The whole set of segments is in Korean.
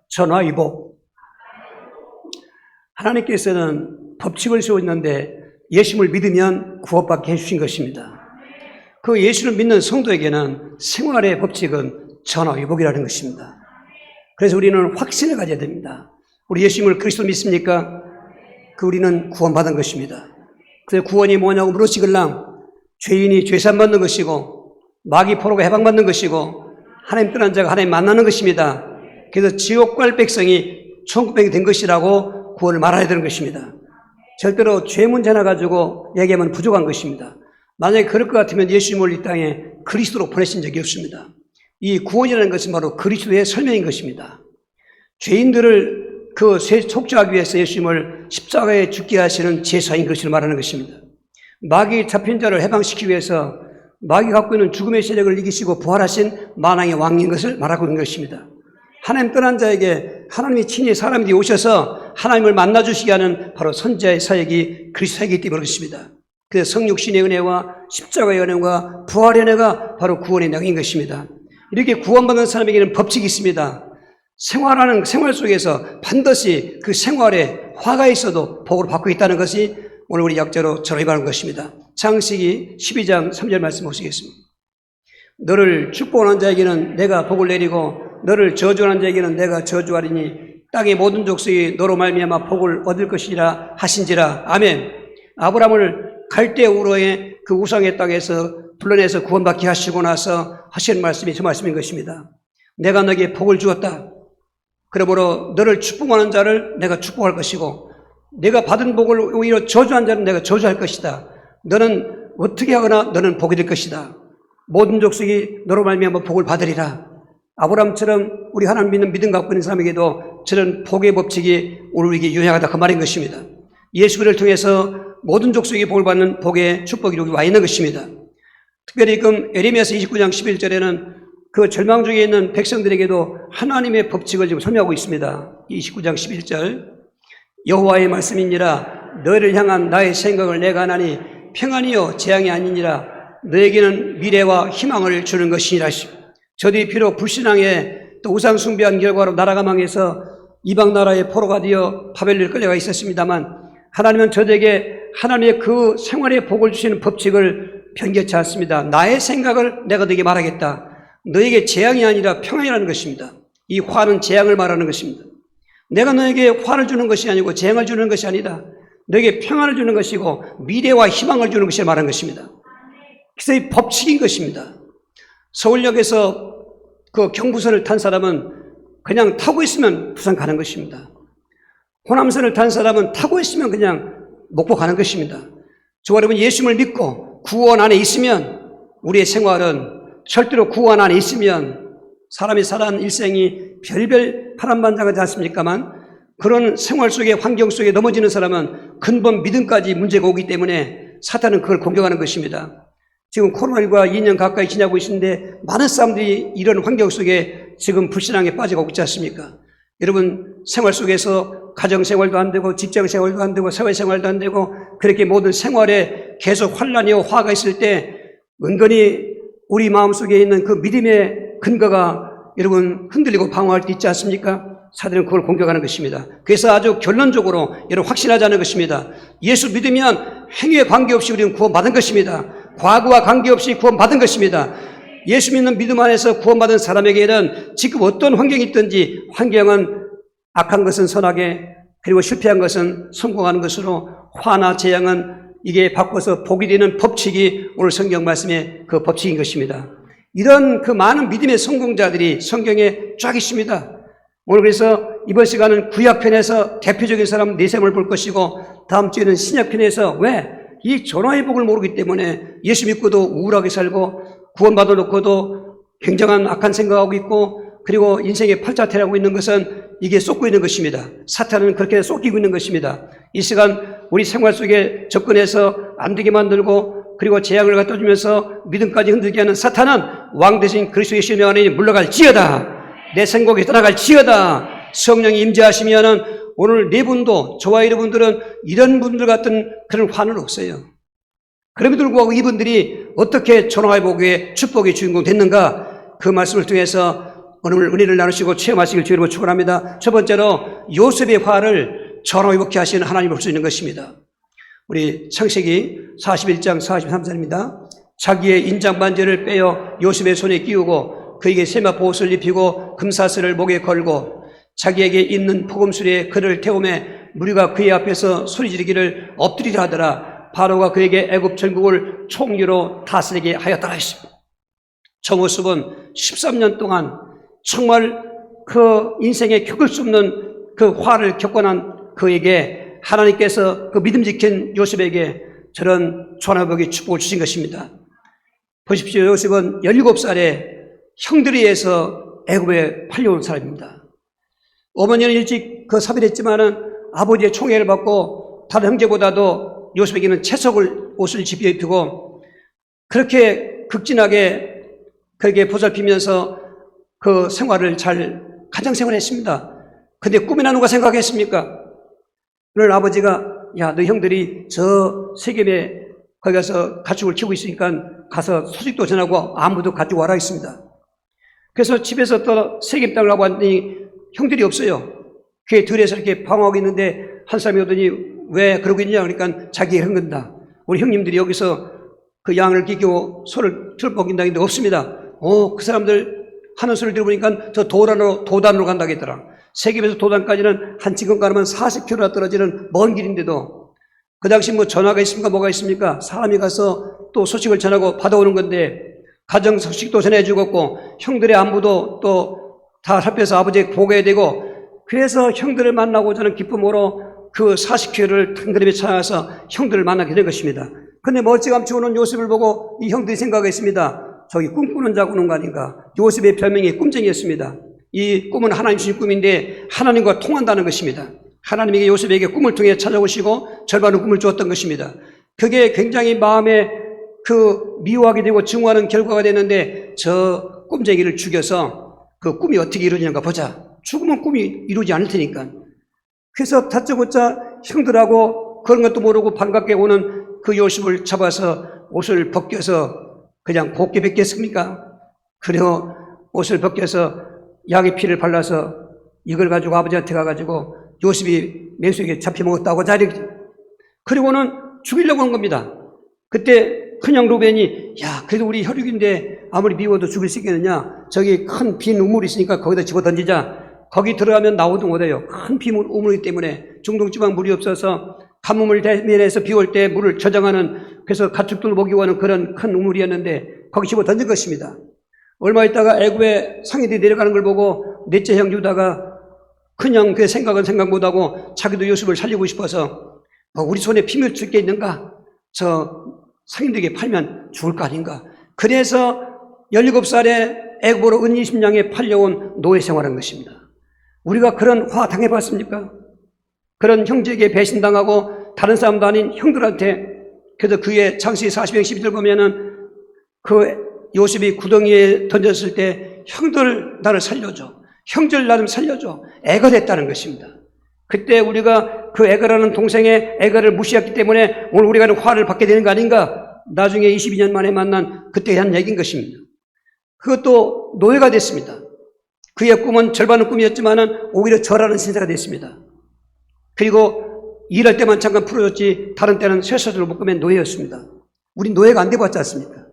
전화위복. 하나님께서는 법칙을 세우셨는데 예수님을 믿으면 구원받게 해주신 것입니다. 그 예수를 믿는 성도에게는 생활의 법칙은 전화위복이라는 것입니다. 그래서 우리는 확신을 가져야 됩니다. 우리 예수님을 그리스도 믿습니까? 우리는 구원받은 것입니다. 그래서 구원이 뭐냐고 물으시길랑 죄인이 죄산받는 것이고 마귀 포로가 해방받는 것이고 하나님 떠난 자가 하나님 만나는 것입니다. 그래서 지옥 갈 백성이 천국백이 된 것이라고 구원을 말해야 되는 것입니다. 절대로 죄 문제 하나 가지고 얘기하면 부족한 것입니다. 만약에 그럴 것 같으면 예수님을 이 땅에 그리스도로 보내신 적이 없습니다. 이 구원이라는 것은 바로 그리스도의 설명인 것입니다. 죄인들을 속죄하기 위해서 예수님을 십자가에 죽게 하시는 제사인 것을 말하는 것입니다. 마귀 잡힌 자를 해방시키기 위해서 마귀 갖고 있는 죽음의 세력을 이기시고 부활하신 만왕의 왕인 것을 말하고 있는 것입니다. 하나님 떠난 자에게 하나님이 친히 사람이 되어 오셔서 하나님을 만나주시게 하는 바로 선지자의 사역이 그리스도이기 때문에 그렇습니다. 그래서 성육신의 은혜와 십자가의 은혜와 부활의 은혜가 바로 구원의 능력인 것입니다. 이렇게 구원받는 사람에게는 법칙이 있습니다. 생활하는 생활 속에서 반드시 그 생활에 화가 있어도 복을 받고 있다는 것이 오늘 우리 약자로 전해가는 것입니다. 창세기 12장 3절 말씀 보시겠습니다. 너를 축복하는 자에게는 내가 복을 내리고 너를 저주하는 자에게는 내가 저주하리니 땅의 모든 족속이 너로 말미암아 복을 얻을 것이라 하신지라. 아멘. 아브라함을 갈대 우르의 그 우상의 땅에서 불러내서 구원받게 하시고 나서 하시는 말씀이 저 말씀인 것입니다. 내가 너에게 복을 주었다. 그러므로 너를 축복하는 자를 내가 축복할 것이고 내가 받은 복을 오히려 저주한 자는 내가 저주할 것이다. 너는 어떻게 하거나 너는 복이 될 것이다. 모든 족속이 너로 말미암아 복을 받으리라. 아브라함처럼 우리 하나님 믿는 믿음 갖고 있는 사람에게도 저런 복의 법칙이 오늘 우리에게 유효하다 그 말인 것입니다. 예수를 통해서 모든 족속이 복을 받는 복의 축복이 여기 와 있는 것입니다. 특별히 지금 에레미야서 29장 11절에는 그 절망 중에 있는 백성들에게도 하나님의 법칙을 지금 설명하고 있습니다. 29장 11절 여호와의 말씀이니라. 너희를 향한 나의 생각을 내가 하나니 평안이요 재앙이 아니니라. 너에게는 미래와 희망을 주는 것이니라. 저들이 비록 불신앙에 또 우상 숭배한 결과로 나라가 망해서 이방 나라의 포로가 되어 바벨론에 끌려가 있었습니다만 하나님은 저들에게 하나님의 그 생활의 복을 주시는 법칙을 변개치 않습니다. 나의 생각을 내가 너에게 말하겠다. 너에게 재앙이 아니라 평안이라는 것입니다. 이 화는 재앙을 말하는 것입니다. 내가 너에게 화를 주는 것이 아니고 재앙을 주는 것이 아니다. 너에게 평안을 주는 것이고 미래와 희망을 주는 것이 말하는 것입니다. 그래서 이 법칙인 것입니다. 서울역에서 그 경부선을 탄 사람은 그냥 타고 있으면 부산 가는 것입니다. 호남선을 탄 사람은 타고 있으면 그냥 목포 가는 것입니다. 저와 여러분 예수님을 믿고 구원 안에 있으면 우리의 생활은 절대로 구원 안에 있으면 사람이 살아가는 일생이 별별 파란만장하지 않습니까만 그런 생활 속에 환경 속에 넘어지는 사람은 근본 믿음까지 문제가 오기 때문에 사탄은 그걸 공격하는 것입니다. 지금 코로나19가 2년 가까이 지나고 있는데 많은 사람들이 이런 환경 속에 지금 불신앙에 빠져가고 있지 않습니까? 여러분 생활 속에서 가정생활도 안 되고 직장생활도 안 되고 사회생활도 안 되고 그렇게 모든 생활에 계속 환란이와 화가 있을 때 은근히 우리 마음속에 있는 그 믿음의 근거가 여러분 흔들리고 방황할 때 있지 않습니까? 사들은 그걸 공격하는 것입니다. 그래서 아주 결론적으로 여러분 확신하자는 것입니다. 예수 믿으면 행위에 관계없이 우리는 구원받은 것입니다. 과거와 관계없이 구원받은 것입니다. 예수 믿는 믿음 안에서 구원받은 사람에게는 지금 어떤 환경이 있든지 환경은 악한 것은 선하게 그리고 실패한 것은 성공하는 것으로 화나 재앙은 이게 바꿔서 복이 되는 법칙이 오늘 성경 말씀의 그 법칙인 것입니다. 이런 그 많은 믿음의 성공자들이 성경에 쫙 있습니다. 오늘 그래서 이번 시간은 구약편에서 대표적인 사람 네셈을 볼 것이고 다음 주에는 신약편에서 왜? 이 전화의 복을 모르기 때문에 예수 믿고도 우울하게 살고 구원받아 놓고도 굉장한 악한 생각하고 있고 그리고 인생의 팔자태라고 있는 것은 이게 쏟고 있는 것입니다. 사탄은 그렇게 쏟기고 있는 것입니다. 이 시간 우리 생활 속에 접근해서 안 되게 만들고 그리고 재앙을 갖다 주면서 믿음까지 흔들게 하는 사탄은 왕 대신 그리스도 예수의 명 안에 물러갈지어다. 내 생각에 떠나갈지어다. 성령이 임재하시면은 오늘 네 분도 저와 여러분들은 이런 분들 같은 그런 환은 없어요. 그럼에도 불구하고 이분들이 어떻게 전화의 복의 축복의 주인공 됐는가? 그 말씀을 통해서 오늘 은혜를 나누시고 체험하시길 주의로 축원합니다. 첫 번째로 요셉의 화를 전화위복케 하시는 하나님을 볼 수 있는 것입니다. 우리 창세기 41장 43절입니다. 자기의 인장반지를 빼어 요셉의 손에 끼우고 그에게 세마포 옷을 입히고 금사슬을 목에 걸고 자기에게 있는 포금수레에 그를 태우매 무리가 그의 앞에서 소리지르기를 엎드리라 하더라. 바로가 그에게 애굽 전국을 총리로 다스리게 하였더라 했습니다. 정호섭은 13년 동안 정말 그 인생에 겪을 수 없는 그 화를 겪고 난 그에게 하나님께서 그 믿음 지킨 요셉에게 저런 전화복의 축복을 주신 것입니다. 보십시오. 요셉은 17살에 형들에 의해서 애굽에 팔려온 사람입니다. 어머니는 일찍 그 사별했지만은 아버지의 총애를 받고 다른 형제보다도 요셉에게는 채석을 옷을 입히고 그렇게 극진하게 그에게 보살피면서 그 생활을 잘 가정 생활했습니다. 근데 꿈이나 누가 생각했습니까? 오늘 아버지가 야, 너 형들이 저 세겜에 거기 가서 가축을 키우고 있으니까 가서 소식도 전하고 안부도 가지고 와라 했습니다. 그래서 집에서 또 세겜 땅을 가고 왔더니 형들이 없어요. 그게 들에서 이렇게 방황하고 있는데 한 사람이 오더니 왜 그러고 있냐 그러니까 자기가 한 건다. 우리 형님들이 여기서 그 양을 끼고 소를 먹인다는데 없습니다. 그 사람들 하는 소리를 들어보니까 저 도단으로 간다고 했더라. 세겜에서 도단까지는 한 지금 가면 40km 떨어지는 먼 길인데도 그 당시 뭐 전화가 있습니까? 뭐가 있습니까? 사람이 가서 또 소식을 전하고 받아오는 건데 가정 소식도 전해주고 형들의 안부도 또 다 살펴서 아버지에게 보고해야 되고 그래서 형들을 만나고자 하는 기쁨으로 그 40km를 탕그림에 찾아서 형들을 만나게 된 것입니다. 근데 멀찌감치 오는 요셉을 보고 이 형들이 생각했습니다. 저기 꿈꾸는 자 꾸는 거 아닌가. 요셉의 별명이 꿈쟁이였습니다. 이 꿈은 하나님 주신 꿈인데 하나님과 통한다는 것입니다. 하나님에게 요셉에게 꿈을 통해 찾아오시고 절반의 꿈을 주었던 것입니다. 그게 굉장히 마음에 그 미워하게 되고 증오하는 결과가 되는데 저 꿈쟁이를 죽여서 그 꿈이 어떻게 이루어지는가 보자. 죽으면 꿈이 이루어지지 않을 테니까. 그래서 다짜고짜 형들하고 그런 것도 모르고 반갑게 오는 그 요셉을 잡아서 옷을 벗겨서 그냥 곱게 벗겼습니까? 그리고 옷을 벗겨서 양의 피를 발라서 이걸 가지고 아버지한테 가가지고 요셉이 맨수에게 잡혀 먹었다고 자리 그리고는 죽이려고 한 겁니다. 그때 큰형 루벤이 야 그래도 우리 혈육인데 아무리 미워도 죽일 수 있겠느냐. 저기 큰 빈 우물이 있으니까 거기다 집어 던지자. 거기 들어가면 나오도 못해요. 큰 빈 우물이기 때문에 중동지방 물이 없어서 가뭄을 대면해서 비 올 때 물을 저장하는 그래서 가축들 먹이고 하는 그런 큰 우물이었는데 거기 집어 던진 것입니다. 얼마 있다가 애굽에 상인들이 내려가는 걸 보고 넷째 형 유다가 큰형 그 생각은 생각 못하고 자기도 요셉을 살리고 싶어서 우리 손에 피물 줄 게 있는가? 저 상인들에게 팔면 죽을 거 아닌가? 그래서 17살에 애굽으로 은 20냥에 팔려온 노예 생활한 것입니다. 우리가 그런 화 당해봤습니까? 그런 형제에게 배신당하고 다른 사람도 아닌 형들한테 그래서 그의 창세기 40장 12절 보면은 그 요셉이 구덩이에 던졌을 때 형들 나를 살려줘. 형들 나를 살려줘. 애가 됐다는 것입니다. 그때 우리가 그 애가라는 동생의 애가를 무시했기 때문에 오늘 우리가 화를 받게 되는 거 아닌가? 나중에 22년 만에 만난 그때 한 얘기인 것입니다. 그것도 노예가 됐습니다. 그의 꿈은 절반은 꿈이었지만은 오히려 절하는 신세가 됐습니다. 그리고 일할 때만 잠깐 풀어줬지 다른 때는 쇠사슬로 묶으면 노예였습니다. 우리 노예가 안 돼봤지 않습니까?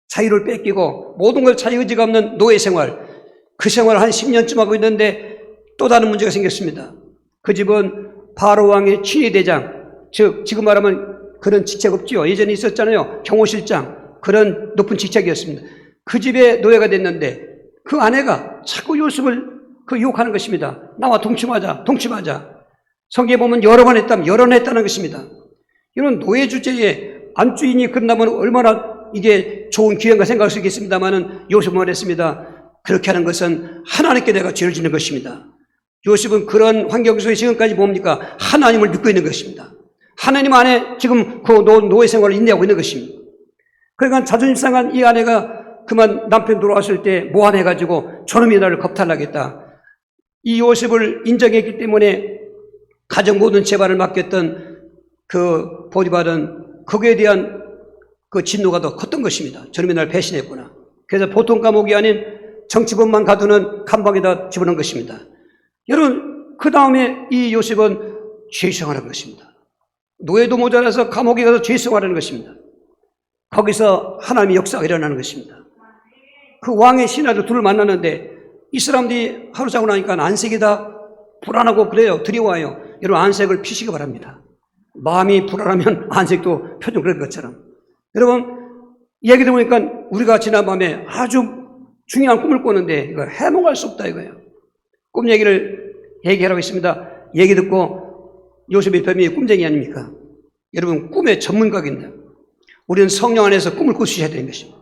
자유를 뺏기고 모든 걸 자유 의지가 없는 노예 생활. 그 생활을 한 10년쯤 하고 있는데 또 다른 문제가 생겼습니다. 그 집은 바로 왕의 친위대장, 즉 지금 말하면 그런 직책 없지요. 예전에 있었잖아요. 경호실장. 그런 높은 직책이었습니다. 그 집에 노예가 됐는데 그 아내가 자꾸 요셉을 유혹하는 것입니다. 나와 동침하자. 성경에 보면 여러 번 했다는 것입니다. 이런 노예 주제에 안주인이 그런다면 얼마나 이게 좋은 기회인가 생각할 수 있겠습니다만은 요셉은 말했습니다. 그렇게 하는 것은 하나님께 내가 죄를 짓는 것입니다. 요셉은 그런 환경 속에 지금까지 뭡니까? 하나님을 믿고 있는 것입니다. 하나님 안에 지금 그 노예 생활을 인내하고 있는 것입니다. 그러니까 자존심 상한 이 아내가 그만 남편 돌아왔을 때 모함해가지고 저놈이 나를 겁탈하겠다. 이 요셉을 인정했기 때문에 가정 모든 재반을 맡겼던 그 보디발은 거기에 대한 그 진노가 더 컸던 것입니다. 저놈이 나를 배신했구나. 그래서 보통 감옥이 아닌 정치범만 가두는 감방에다 집어넣은 것입니다. 여러분, 그 다음에 이 요셉은 죄수생활한 것입니다. 노예도 모자라서 감옥에 가서 죄수생활하는 것입니다. 거기서 하나님의 역사가 일어나는 것입니다. 그 왕의 신하들 둘을 만났는데 이 사람들이 하루 자고 나니까 안색이 다 불안하고 그래요. 두려워요. 여러분, 안색을 피시기 바랍니다. 마음이 불안하면 안색도 표정 그런 것처럼. 여러분, 얘기 들어보니까 우리가 지난밤에 아주 중요한 꿈을 꿨는데 이거 해몽할 수 없다 이거예요. 꿈 얘기를 얘기하라고 했습니다. 얘기 듣고 요셉의 범이 꿈쟁이 아닙니까? 여러분, 꿈의 전문가입니다. 우리는 성령 안에서 꿈을 꿀 수 있어야 되는 것입니다.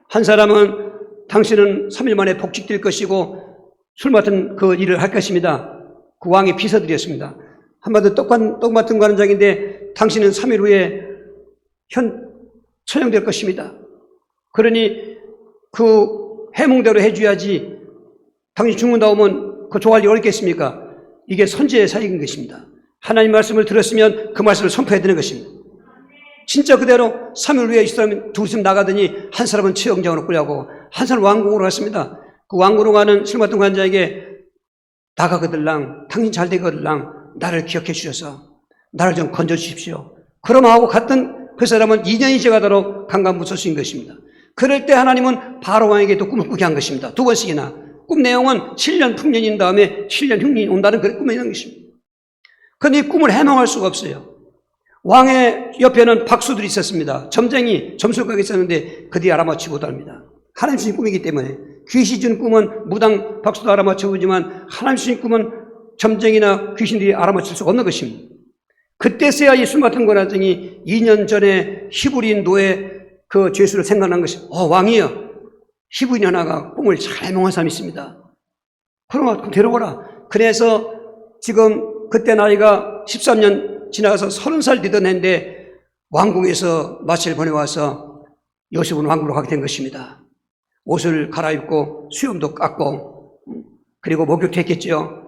한 사람은 당신은 3일 만에 복직될 것이고 술 맡은 그 일을 할 것입니다. 그 왕의 비서들이었습니다. 한마디로 떡 맡은 관원장인데 당신은 3일 후에 처형될 것입니다. 그러니 그 해몽대로 해줘야지 당신 죽는다 오면 그 좋아할 리 어렵겠습니까? 이게 선지의 사역인 것입니다. 하나님 말씀을 들었으면 그 말씀을 선포해야 되는 것입니다. 진짜 그대로 3일 후에 이 사람이 두 사람 나가더니 한 사람은 처형장으로 끌려가고 한 사람은 왕궁으로 갔습니다. 그 왕궁으로 가는 술 맡은 관장에게 나가거들랑 당신 잘 되거들랑 나를 기억해 주셔서 나를 좀 건져 주십시오. 그럼 하고 갔던 그 사람은 2년이 지나가도록 강간무소수인 것입니다. 그럴 때 하나님은 바로 왕에게 또 꿈을 꾸게 한 것입니다. 두 번씩이나. 꿈 내용은 7년 풍년인 다음에 7년 흉년이 온다는 그런 꿈이 있는 것입니다. 그런데 이 꿈을 해몽할 수가 없어요. 왕의 옆에는 박수들이 있었습니다. 점쟁이, 점술가가 있었는데 그들이 알아맞히지 못합니다. 하나님 주신 꿈이기 때문에. 귀신이 준 꿈은 무당 박수도 알아맞혀보지만 하나님 주신 꿈은 점쟁이나 귀신들이 알아맞힐 수가 없는 것입니다. 그때서야 예수 같은 권한증이 2년 전에 히브리인 노예 그 죄수를 생각난 것이 왕이여. 히브리인 하나가 꿈을 잘 해몽한 사람이 있습니다. 그럼 데려오라. 그래서 지금 그때 나이가 13년 지나가서 30살 되던 해인데 왕궁에서 마치를 보내와서 요셉은 왕궁으로 가게 된 것입니다. 옷을 갈아입고 수염도 깎고 그리고 목욕도 했겠죠.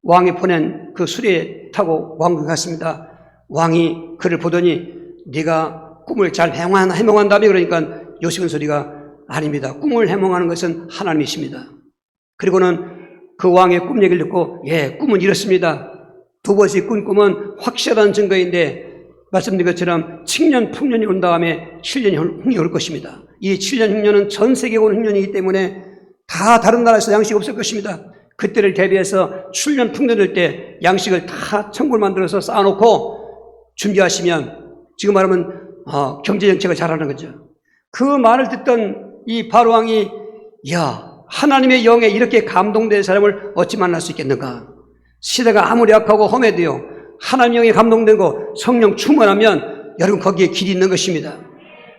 왕이 보낸 그 수레에 타고 왕궁에 갔습니다. 왕이 그를 보더니 네가 꿈을 잘 해몽한다며 그러니까 요셉은 소리가 아닙니다. 꿈을 해몽하는 것은 하나님이십니다. 그리고는 그 왕의 꿈 얘기를 듣고 꿈은 이렇습니다. 두 번씩 꾼 꿈은 확실한 증거인데 말씀드린 것처럼 7년 풍년이 온 다음에 7년 흉년이 올 것입니다. 이 7년 흉년은 전 세계에 온 흉년이기 때문에 다 다른 나라에서 양식이 없을 것입니다. 그때를 대비해서 7년 풍년 올 때 양식을 다 천국을 만들어서 쌓아놓고 준비하시면 지금 말하면 경제정책을 잘하는 거죠. 그 말을 듣던 이 바로왕이 하나님의 영에 이렇게 감동된 사람을 어찌 만날 수 있겠는가. 시대가 아무리 악하고 험해도요 하나님 영에 감동되고 성령 충만하면 여러분 거기에 길이 있는 것입니다.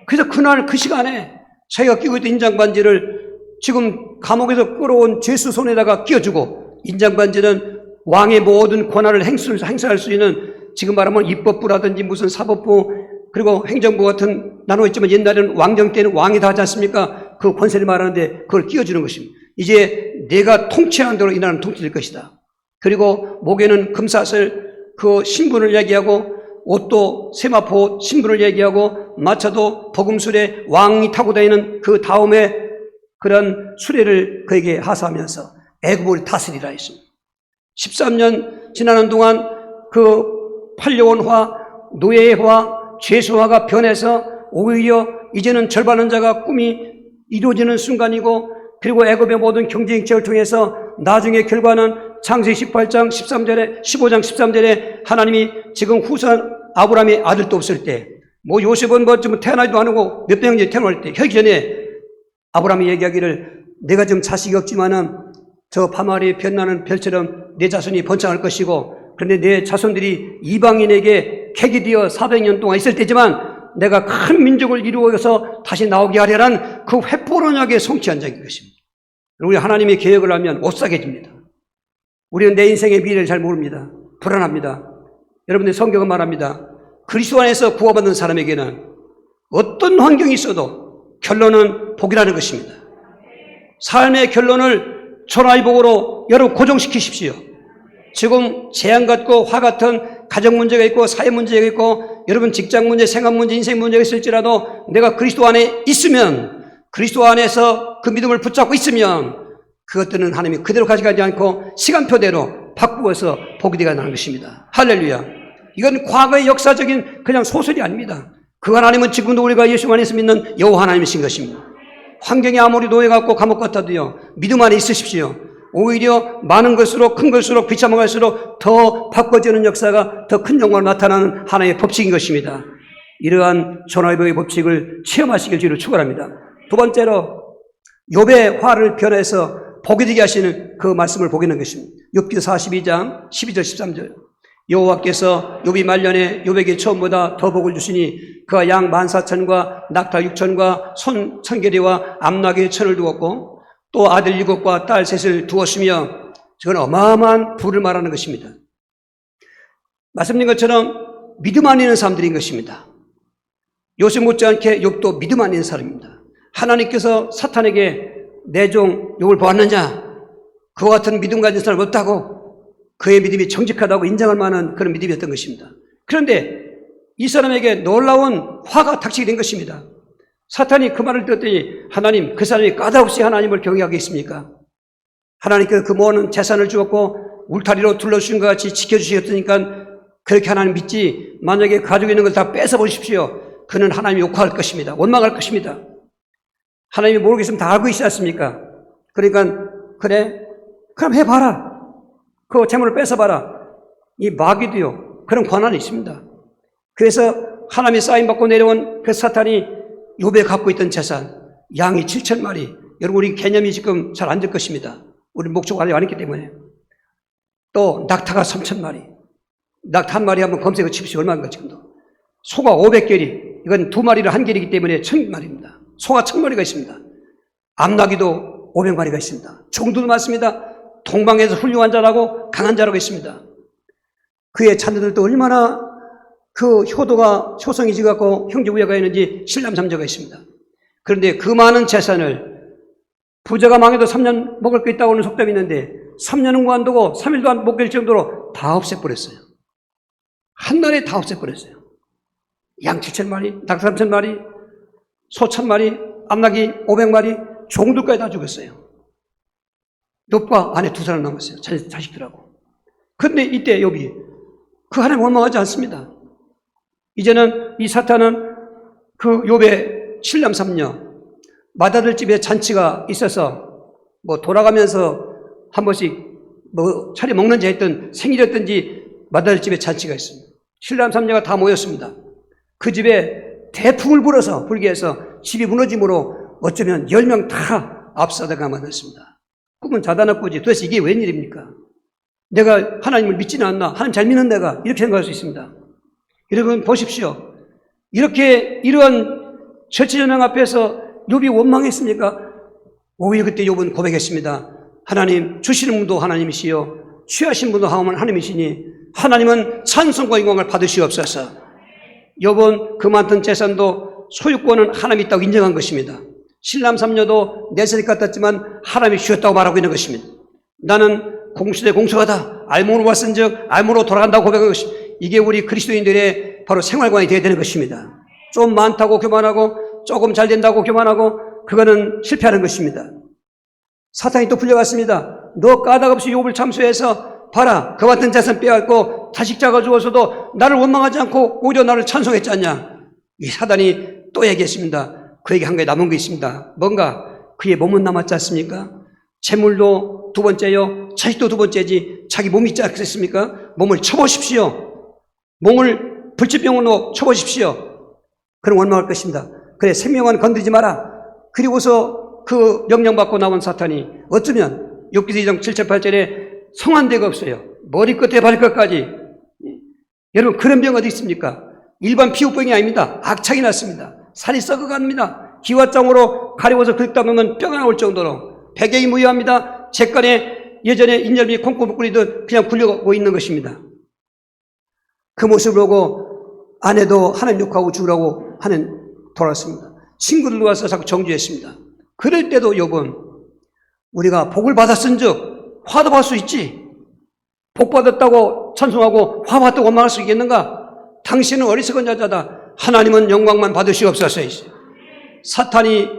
그래서 그날 그 시간에 자기가 끼고 있던 인장반지를 지금 감옥에서 끌어온 죄수 손에다가 끼워주고 인장반지는 왕의 모든 권한을 행사할 수 있는 지금 말하면 입법부라든지 무슨 사법부 그리고 행정부 같은 나눠있지만 옛날에는 왕정 때는 왕이 다 하지 않습니까? 그 권세를 말하는데 그걸 끼워주는 것입니다. 이제 내가 통치하는 대로 이 나라는 통치될 것이다. 그리고 목에는 금사슬 그 신분을 얘기하고 옷도 세마포 신분을 얘기하고 마차도 버금술에 왕이 타고 다니는 그 다음에 그런 수레를 그에게 하사하면서 애굽을 다스리라 했습니다. 13년 지나는 동안 그 팔려온 화, 노예의 화, 죄수화가 변해서 오히려 이제는 절반은 자가 꿈이 이루어지는 순간이고 그리고 애굽의 모든 경제정책을 통해서 나중에 결과는 창세기 18장 13절에 15장 13절에 하나님이 지금 후손 아브라함의 아들도 없을 때 요셉은 좀 태어나지도 않고 몇 병이 태어날 때 혈기 전에 아브라함이 얘기하기를 내가 좀 자식이 없지만은 저 밤하늘에 빛나는 별처럼 내 자손이 번창할 것이고 그런데 내 자손들이 이방인에게 객이 되어 400년 동안 있을 때지만 내가 큰 민족을 이루어서 다시 나오게 하려는 그 횃불언약의 성취한 적인 것입니다. 우리 하나님의 계획을 하면 오싹해집니다. 우리는 내 인생의 미래를 잘 모릅니다. 불안합니다. 여러분들 성경은 말합니다. 그리스도 안에서 구원받는 사람에게는 어떤 환경이 있어도 결론은 복이라는 것입니다. 삶의 결론을 전화위복으로 여러분 고정시키십시오. 지금 재앙 같고 화 같은 가정 문제가 있고 사회 문제가 있고 여러분 직장 문제, 생활 문제, 인생 문제가 있을지라도 내가 그리스도 안에 있으면 그리스도 안에서 그 믿음을 붙잡고 있으면 그것들은 하나님이 그대로 가져가지 않고 시간표대로 바꾸어서 복이 되어 나는 것입니다. 할렐루야. 이건 과거의 역사적인 그냥 소설이 아닙니다. 그 하나님은 지금도 우리가 예수 안에서 믿는 여호와 하나님이신 것입니다. 환경이 아무리 노예같고 감옥 같아도요, 믿음 안에 있으십시오. 오히려 많은 것으로 큰 것으로 비참한 갈수록 더 바꿔지는 역사가 더 큰 영광으로 나타나는 하나의 법칙인 것입니다. 이러한 전화위복의 법칙을 체험하시길 주로 축원합니다. 두 번째로 욥의 화를 변해서 복이 되게 하시는 그 말씀을 보게 되는 것입니다. 욥기 42장 12절 13절. 여호와께서 욥이 말년에 욥에게 처음보다 더 복을 주시니 그가 양 14,000과 낙타 6,000과 손 1,000개리와 암나귀 1,000을 두었고 또 아들 7과 딸 3을 두었으며 저건 어마어마한 부를 말하는 것입니다. 말씀드린 것처럼 믿음 안 있는 사람들인 것입니다. 요셉 못지않게 욥도 믿음 안 있는 사람입니다. 하나님께서 사탄에게 내 종 욥을 보았느냐? 그와 같은 믿음 가진 사람 없다고, 그의 믿음이 정직하다고 인정할 만한 그런 믿음이었던 것입니다. 그런데 이 사람에게 놀라운 화가 닥치게 된 것입니다. 사탄이 그 말을 듣더니 하나님, 그 사람이 까닭없이 하나님을 경외하겠습니까? 하나님께서 그 모든 재산을 주었고 울타리로 둘러주신 것 같이 지켜주셨으니까 그렇게 하나님 믿지, 만약에 가지고 있는 걸 다 뺏어보십시오. 그는 하나님이 욕할 것입니다. 원망할 것입니다. 하나님이 모르겠으면 다 알고 있지 않습니까? 그러니까 그래, 그럼 해봐라. 그 재물을 뺏어봐라. 이 마귀도요, 그런 권한이 있습니다. 그래서 하나님이 사인받고 내려온 그 사탄이 욥에 갖고 있던 재산, 양이 7,000마리. 여러분, 우리 개념이 지금 잘 안 될 것입니다. 우리 목적이 안 했기 때문에. 또 낙타가 3,000마리. 낙타 한 마리 한번 검색해 치십시오. 얼마인가 지금도. 소가 500개리. 이건 2마리를 한 개리이기 때문에 1,000마리입니다. 소가 1,000마리가 있습니다. 암나귀도 500마리가 있습니다. 종들도 많습니다. 동방에서 훌륭한 자라고 강한 자라고 있습니다. 그의 자녀들도 얼마나 그 효성이 지갖고 형제부여가 있는지 신람삼녀가 있습니다. 그런데 그 많은 재산을 부자가 망해도 3년 먹을 게 있다고 하는 속담이 있는데 3년은 안 두고 3일도 안 먹을 정도로 다 없애버렸어요. 한 날에 다 없애버렸어요. 양 7,000마리, 닭 3,000마리, 소 1,000마리, 암나귀 500마리, 종들까지 다 죽였어요. 욥과 아내 2사람 남았어요. 자식들하고. 그런데 이때 욥이 그 하나님 원망하지 않습니다. 이제는 이 사탄은 그 욥의 7남3녀 맏아들 집에 잔치가 있어서 뭐 돌아가면서 한 번씩 뭐 차려 먹는지 했던 생일이었든지 맏아들 집에 잔치가 있습니다. 7남3녀가 다 모였습니다. 그 집에 대풍을 불게 해서 집이 무너짐으로 어쩌면 10명 다 압사다가 만났습니다. 꿈은 자다나 꾸지 도대체 이게 웬일입니까? 내가 하나님을 믿지는 않나? 하나님 잘 믿는 내가 이렇게 생각할 수 있습니다. 여러분 보십시오. 이러한 절체전형 앞에서 욥이 원망했습니까? 오히려 그때 욥은 고백했습니다. 하나님, 주시는 분도 하나님이시요 취하신 분도 하나님이시니 하나님은 찬송과 영광을 받으시옵소서. 욥은 그 많던 재산도 소유권은 하나님이 있다고 인정한 것입니다. 신람3녀도 내세를 갖았지만 하나님이 주셨다고 말하고 있는 것입니다. 나는 공수대 공수하다. 알므로 왔은즉 알므로 돌아간다고 고백한 것입니다. 이게 우리 그리스도인들의 바로 생활관이 되어야 되는 것입니다. 좀 많다고 교만하고 조금 잘 된다고 교만하고 그거는 실패하는 것입니다. 사탄이 또 불려갔습니다. 너 까닭없이 욥을 참수해서 봐라. 그와 같은 재산 빼앗고 자식자가 죽어서도 나를 원망하지 않고 오히려 나를 찬송했지 않냐. 이 사단이 또 얘기했습니다. 그에게 한 가지 남은 게 있습니다. 뭔가 그의 몸은 남았지 않습니까? 재물도 두 번째요. 자식도 두 번째지. 자기 몸이 있지 않겠습니까? 몸을 쳐보십시오. 몸을 불치병으로 쳐보십시오. 그럼 원망할 것입니다. 그래, 생명은 건드리지 마라. 그리고서 그 명령받고 나온 사탄이 어쩌면 욥기 2장 7절 8절에 성한 데가 없어요. 머리끝에 발끝까지. 여러분, 그런 병 어디 있습니까? 일반 피부병이 아닙니다. 악창이 났습니다. 살이 썩어갑니다. 기와장으로 가려워서 긁다 보면 뼈가 나올 정도로 배경이 무효합니다. 잿간에 예전에 인절미 콩고물 끓이듯 그냥 굴려가고 있는 것입니다. 그 모습을 보고 아내도 하나님 욕하고 죽으라고 하는 돌아왔습니다. 친구들 와서 자꾸 정죄했습니다. 그럴 때도 욥은 우리가 복을 받았은즉 화도 받을 수 있지. 복 받았다고 찬송하고 화 받았다고 원망할 수 있겠는가? 당신은 어리석은 자다. 하나님은 영광만 받으시옵소서. 사탄이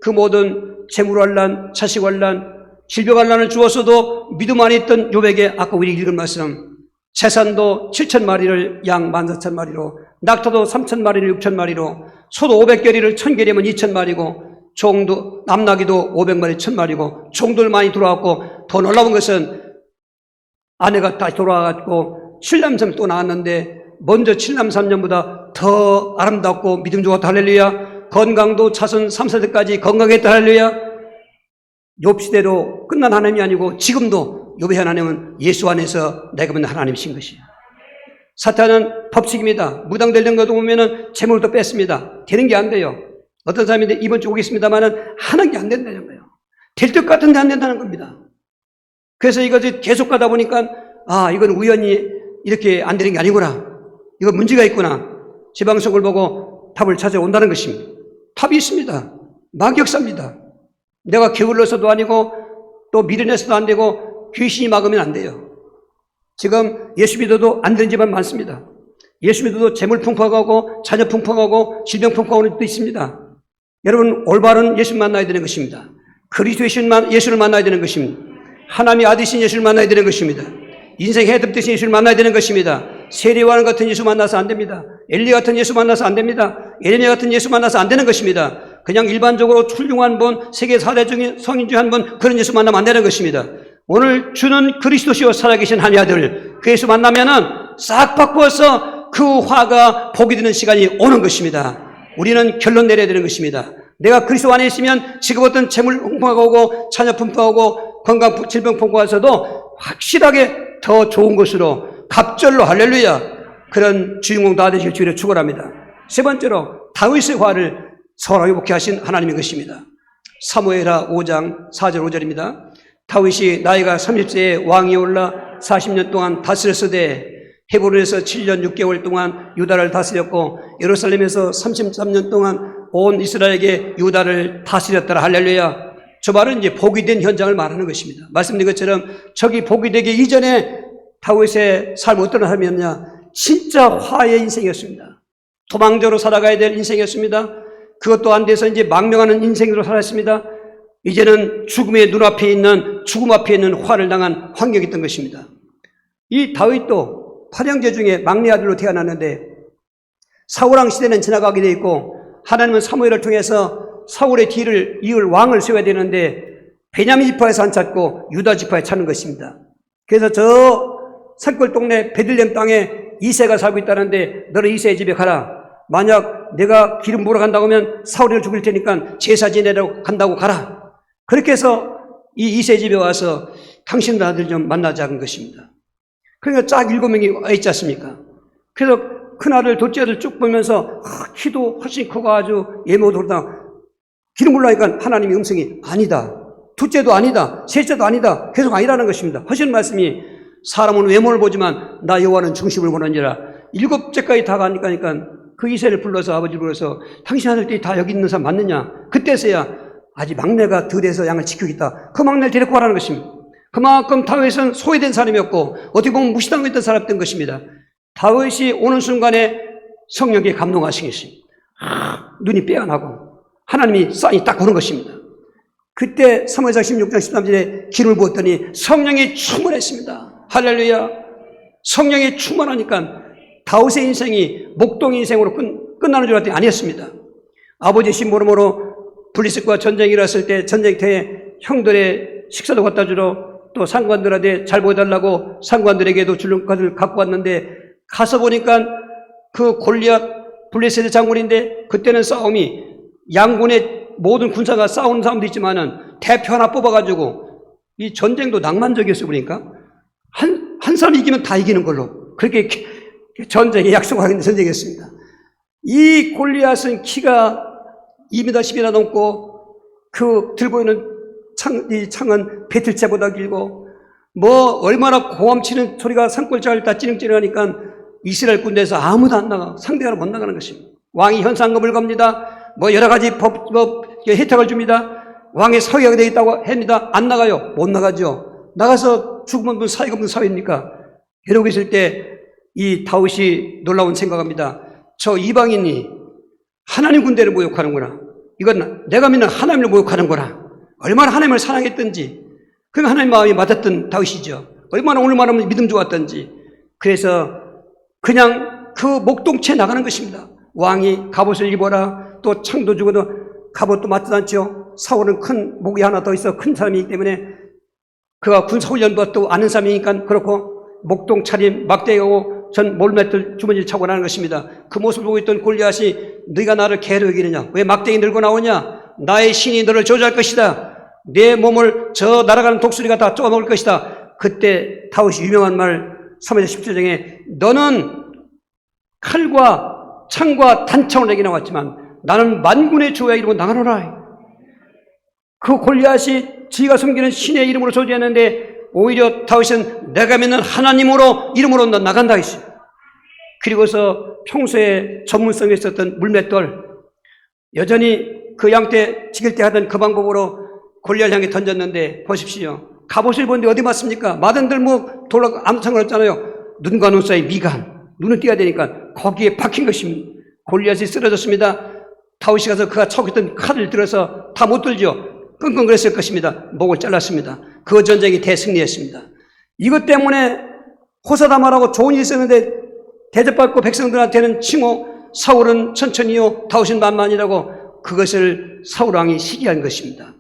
그 모든 재물환란, 자식환란, 질병환란을 주었어도 믿음 안에 있던 욥에게 아까 우리 읽은 말씀, 재산도 7,000마리를 양 14,000마리로, 낙타도 3,000마리를 6,000마리로, 소도 500결이를 1,000결이면 2,000마리고, 종도 남나기도 500마리 1,000마리고, 종들 많이 들어왔고, 더 놀라운 것은 아내가 다시 돌아와갖고 7남삼 또 나왔는데 먼저 7남3녀보다 더 아름답고 믿음 좋았다 할렐루야. 건강도 자손 3, 4대까지 건강했다 할렐루야. 욥 시대로 끝난 하나님이 아니고 지금도 욥의 하나님은 예수 안에서 내가 믿는 하나님이신 것이에요. 사탄은 법칙입니다. 무당되는 것도 보면은 재물도 뺐습니다. 되는 게 안 돼요. 어떤 사람인데 이번 주 오겠습니다만은 하는 게 안 된다는 거예요. 될 것 같은데 안 된다는 겁니다. 그래서 이것이 계속 가다 보니까 이건 우연히 이렇게 안 되는 게 아니구나. 이거 문제가 있구나. 제 방송을 보고 답을 찾아온다는 것입니다. 답이 있습니다. 막역사입니다. 내가 게을러서도 아니고 또 미련해서도 안 되고 귀신이 막으면 안 돼요. 지금 예수 믿어도 안 되는 집안 많습니다. 예수 믿어도 재물 풍파하고 자녀 풍파하고 질병 풍파하는 집도 있습니다. 여러분 올바른 예수 만나야 되는 것입니다. 그리스도의 예수를 만나야 되는 것입니다. 하나님의 아들이신 예수를 만나야 되는 것입니다. 인생 해답 되신 예수를 만나야 되는 것입니다. 세례요한 같은 예수 만나서 안 됩니다. 엘리 같은 예수 만나서 안 됩니다. 에레미야 같은 예수 만나서 안 되는 것입니다. 그냥 일반적으로 훌륭한 분, 세계 4대 중에 성인 중 한 분, 그런 예수 만나면 안 되는 것입니다. 오늘 주는 그리스도시요 살아계신 하나님의 아들, 그 예수 만나면은 싹 바꾸어서 그 화가 복이 되는 시간이 오는 것입니다. 우리는 결론 내려야 되는 것입니다. 내가 그리스도 안에 있으면 지금 어떤 재물 풍파가 오고 자녀 풍파가 오고 건강 질병 풍파가 와서도 확실하게 더 좋은 것으로 갑절로 할렐루야 그런 주인공 다 되실 주의를 축원합니다. 세 번째로 다윗의 화를 서로 회복케 하신 하나님인 것입니다. 사무엘하 5장 4절 5절입니다. 다윗이 나이가 30세에 왕이 올라 40년 동안 다스렸으되 헤브론에서 7년 6개월 동안 유다를 다스렸고 예루살렘에서 33년 동안 온 이스라엘에게 유다를 다스렸더라 할렐루야. 저 말은 이제 복이 된 현장을 말하는 것입니다. 말씀드린 것처럼 저기 복이 되기 이전에 다윗의 삶은 어떤 삶이었냐? 진짜 화의 인생이었습니다. 도망자로 살아가야 될 인생이었습니다. 그것도 안 돼서 이제 망명하는 인생으로 살았습니다. 이제는 죽음의 눈앞에 있는, 죽음 앞에 있는 화를 당한 환경이 있던 것입니다. 이 다윗도 8형제 중에 막내 아들로 태어났는데 사울왕 시대는 지나가게 돼 있고 하나님은 사무엘을 통해서 사울의 뒤를 이을 왕을 세워야 되는데 베냐민 지파에서 안 찾고 유다 지파에 찾는 것입니다. 그래서 저 산골 동네 베들레헴 땅에 이새가 살고 있다는데 너는 이새의 집에 가라. 만약 내가 기름 부으러 간다고 하면 사울이를 죽일 테니까 제사 지내러 간다고 가라. 그렇게 해서 이 이새 집에 와서 당신 아들 좀 만나자는 것입니다. 그러니까 쫙 7명이 와 있지 않습니까? 그래서 큰아들, 둘째를 쭉 보면서 키도 훨씬 크고 아주 예모도다. 기름 부으라니까 하나님의 음성이 아니다. 둘째도 아니다. 셋째도 아니다. 계속 아니라는 것입니다. 하시는 말씀이 사람은 외모를 보지만 나 여호와는 중심을 보느니라. 7째까지 다 가니까 그 이새를 불러서 아버지를 불러서 당신 아들들이 다 여기 있는 사람 맞느냐? 그때서야 아직 막내가 들에서 양을 지키겠다. 그 막내를 데리고 가라는 것입니다. 그만큼 다윗은 소외된 사람이었고 어떻게 보면 무시당했던 사람이었던 것입니다. 다윗이 오는 순간에 성령께 감동하신 것입니다. 눈이 빼어나고 하나님이 사인이 딱 오는 것입니다. 그때 사무엘상 16장 13절에 기름을 부었더니 성령이 충만했습니다. 할렐루야. 성령이 충만하니까 다윗의 인생이 목동 인생으로 끝나는 줄 알았더니 아니었습니다. 아버지 신보름으로 블리셋과 전쟁이 일어났을 때 전쟁터에 형들의 식사도 갖다 주러 또 상관들한테 잘 보여달라고 상관들에게도 줄 것을 갖고 왔는데 가서 보니까 그 골리앗 블레셋의 장군인데 그때는 싸움이 양군의 모든 군사가 싸우는 사람도 있지만은 대표 하나 뽑아가지고 이 전쟁도 낭만적이었어 보니까 한 사람 이기면 다 이기는 걸로 그렇게 전쟁에 약속하는 전쟁이었습니다. 이 골리앗은 키가 2m 10이나 넘고 그 들고 있는 이 창은 배틀째보다 길고 뭐 얼마나 고함치는 소리가 산골짜기를 다 찌릉찌릉하니까 이스라엘 군대에서 아무도 안 나가 상대하러 못 나가는 것입니다. 왕이 현상금을 겁니다. 뭐 여러 가지 혜택을 줍니다. 왕의 사위가 되겠다고 합니다. 안 나가요. 못 나가죠. 나가서 죽으면 무슨 사위가 무슨 사위입니까? 이러고 있을 때 이 다윗이 놀라운 생각합니다. 저 이방인이 하나님 군대를 모욕하는구나. 이건 내가 믿는 하나님을 모욕하는구나. 얼마나 하나님을 사랑했던지, 그러니까 하나님 마음이 맞았던 다윗이죠. 얼마나 오늘만 하면 믿음 좋았던지. 그래서 그냥 그 목동체에 나가는 것입니다. 왕이 갑옷을 입어라, 또 창도 주고도 갑옷도 맞지 않죠. 사울은 큰 목이 하나 더 있어 큰 사람이기 때문에 그가 군사훈련도 또 아는 사람이니까 그렇고 목동 차림 막대하고 전 몰맷들 주머니를 차고 나는 것입니다. 그 모습을 보고 있던 골리앗이 네가 나를 개로 여기느냐? 왜 막대기 들고 나오냐? 나의 신이 너를 저주할 것이다. 내 몸을 저 날아가는 독수리가 다 쪼아먹을 것이다. 그때 다윗이 유명한 말 3절 17장에 너는 칼과 창과 단창을 내게 나왔지만 나는 만군의 주의 이름으로 나가노라. 그 골리앗이 지가 섬기는 신의 이름으로 저주했는데 오히려 다윗은 내가 믿는 하나님으로 이름으로 너 나간다 했어요. 그리고서 평소에 전문성이 있었던 물맷돌 여전히 그 양떼 지킬 때 하던 그 방법으로 골리앗 향해 던졌는데 보십시오. 갑옷을 입었는데 어디 맞습니까? 맞은들 뭐 돌아가 아무 상관없잖아요. 눈과 눈 사이 미간 눈을 띄어야 되니까 거기에 박힌 것입니다. 골리앗이 쓰러졌습니다. 다윗이 가서 그가 차고 있던 칼을 들어서 다 못 들죠. 끙끙거렸을 것입니다. 목을 잘랐습니다. 그 전쟁이 대승리했습니다. 이것 때문에 호사다마라고 좋은 일이 있었는데 대접받고 백성들한테는 칭호, 사울은 천천히요, 다윗은 만만이라고 그것을 사울 왕이 시기한 것입니다.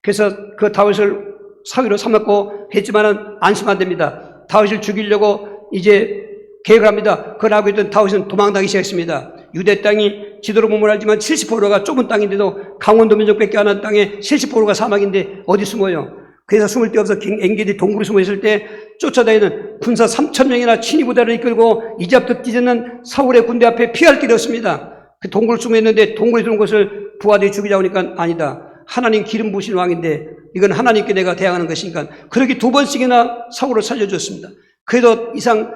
그래서 그 다윗을 사위로 삼았고 했지만은 안심 안 됩니다. 다윗을 죽이려고 이제 계획을 합니다. 그걸 알고 있던 다윗은 도망다니기 시작했습니다. 유대 땅이 지도로 보면 알지만 70%가 좁은 땅인데도 강원도 면적밖에 안 한 땅에 70%가 사막인데 어디 숨어요? 그래서 숨을 데 없어 엔게디 동굴에 숨어 있을 때 쫓아다니는 군사 3,000명이나 친위부대를 이끌고 이잡듯 뛰는 사울의 군대 앞에 피할 길이 없습니다. 그 동굴에 숨어 있는데 동굴에 들어온 것을 부하들이 죽이자고 하니까 아니다. 하나님 기름 부으신 왕인데 이건 하나님께 내가 대항하는 것이니까 그렇게 2번씩이나 사울을 살려줬습니다. 그래도 이상